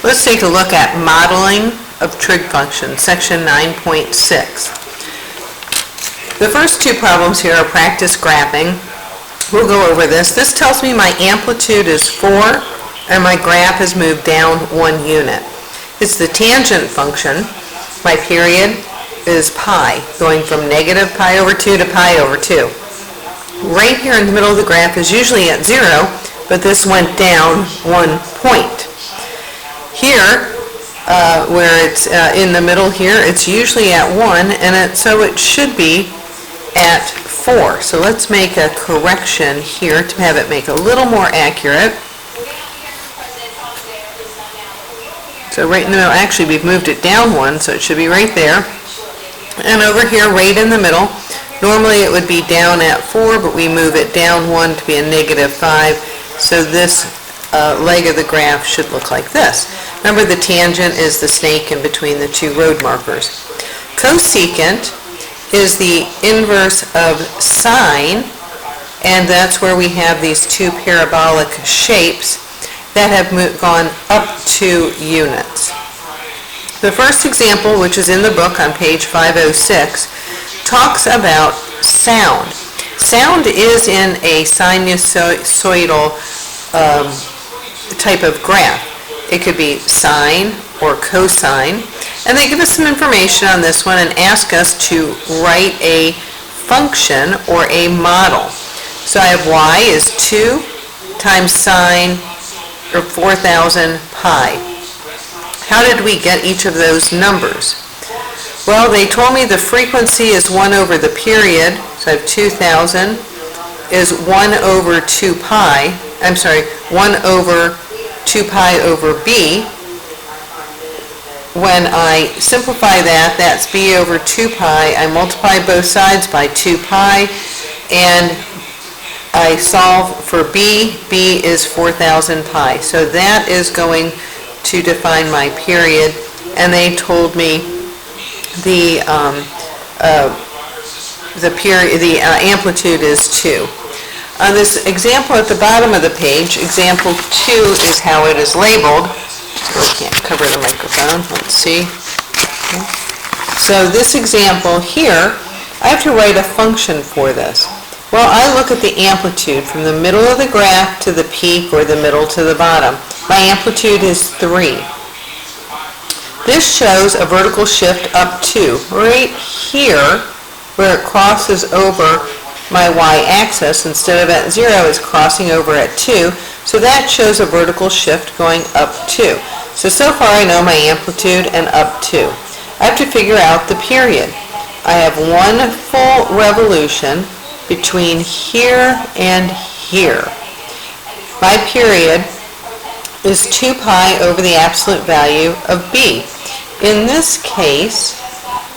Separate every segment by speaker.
Speaker 1: Let's take a look at modeling of trig functions, section 9.6. The first two problems here are practice graphing. We'll go over this. This tells me my amplitude is 4 and my graph has moved down 1 unit. It's the tangent function. My period is pi, going from negative pi over 2 to pi over 2. Right here in the middle of the graph is usually at 0, but this went down 1 point. Here, where it's in the middle here, it's usually at 1, and so it should be at 4. So let's make a correction here to have it make a little more accurate. So right in the middle, actually we've moved it down 1, so it should be right there. And over here, right in the middle, normally it would be down at 4, but we move it down 1 to be a negative 5. So this leg of the graph should look like this. Remember, the tangent is the snake in between the two road markers. Cosecant is the inverse of sine, and that's where we have these two parabolic shapes that have gone up 2 units. The first example, which is in the book on page 506, talks about sound. Sound is in a sinusoidal type of graph. It could be sine or cosine, and they give us some information on this one and ask us to write a function or a model. So I have y is 2 times sine or 4,000 pi. How did we get each of those numbers? Well, they told me the frequency is 1 over the period, so I have 2,000 is 1 over 2 pi, 1 over 2 pi over b. When I simplify that, that's b over 2 pi. I multiply both sides by 2 pi, and I solve for b. b is 4,000 pi. So that is going to define my period, and they told me the amplitude is 2. On this example at the bottom of the page, example 2 is how it is labeled. I can't cover the microphone. Let's see. Okay. So this example here, I have to write a function for this. Well, I look at the amplitude from the middle of the graph to the peak or the middle to the bottom. My amplitude is 3. This shows a vertical shift up 2. Right here, where it crosses over my y-axis, instead of at 0, it's crossing over at 2. So that shows a vertical shift going up 2. So far I know my amplitude and up 2. I have to figure out the period. I have 1 full revolution between here and here. My period is 2 pi over the absolute value of b. In this case,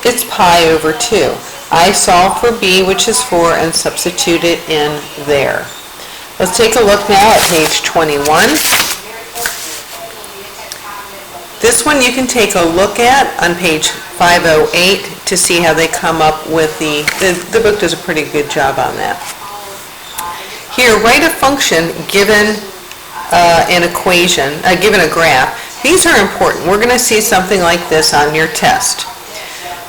Speaker 1: it's pi over 2. I solve for b, which is 4, and substitute it in there. Let's take a look now at page 21. This one you can take a look at on page 508 to see how they come up with the book does a pretty good job on that. Here, write a function given an equation, given a graph. These are important. We're going to see something like this on your test.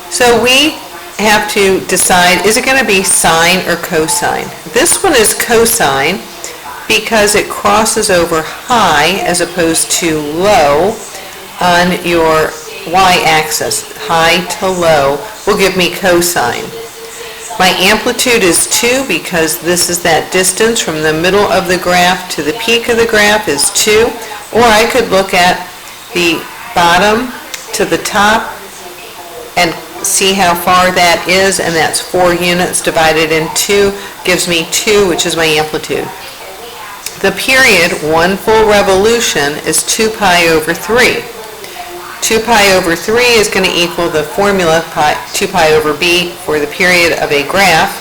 Speaker 1: So we have to decide, is it going to be sine or cosine? This one is cosine because it crosses over high as opposed to low on your y-axis. High to low will give me cosine. My amplitude is 2 because this is that distance from the middle of the graph to the peak of the graph is 2. Or I could look at the bottom to the top and see how far that is, and that's 4 units divided in 2 gives me 2, which is my amplitude. The period, 1 full revolution, is 2 pi over 3. 2 pi over 3 is going to equal the formula 2 pi over b for the period of a graph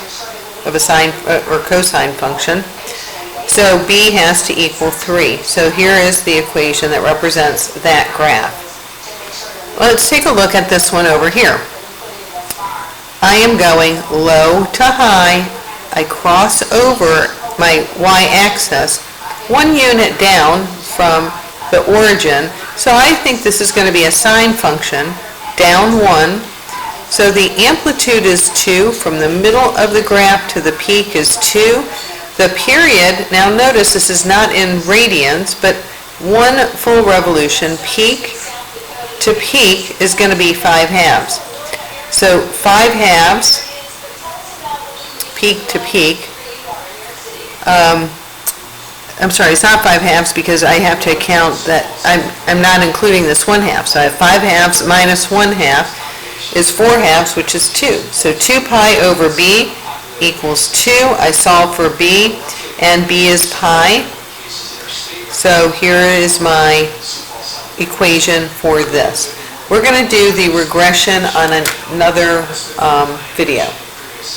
Speaker 1: of a sine or cosine function. So b has to equal 3. So here is the equation that represents that graph. Let's take a look at this one over here. I am going low to high. I cross over my y-axis 1 unit down from the origin, So I think this is going to be a sine function, down 1. So the amplitude is 2, from the middle of the graph to the peak is 2. The period, now notice this is not in radians, but 1 full revolution, peak to peak, is going to be 5 halves. So 5 halves, peak to peak. I'm sorry, it's not 5 halves because I have to account that I'm not including this 1 half. So I have 5 halves minus 1 half is 4 halves, which is 2. So 2 pi over b equals 2. I solve for b, and b is pi. So here is my equation for this. We're going to do the regression on another video.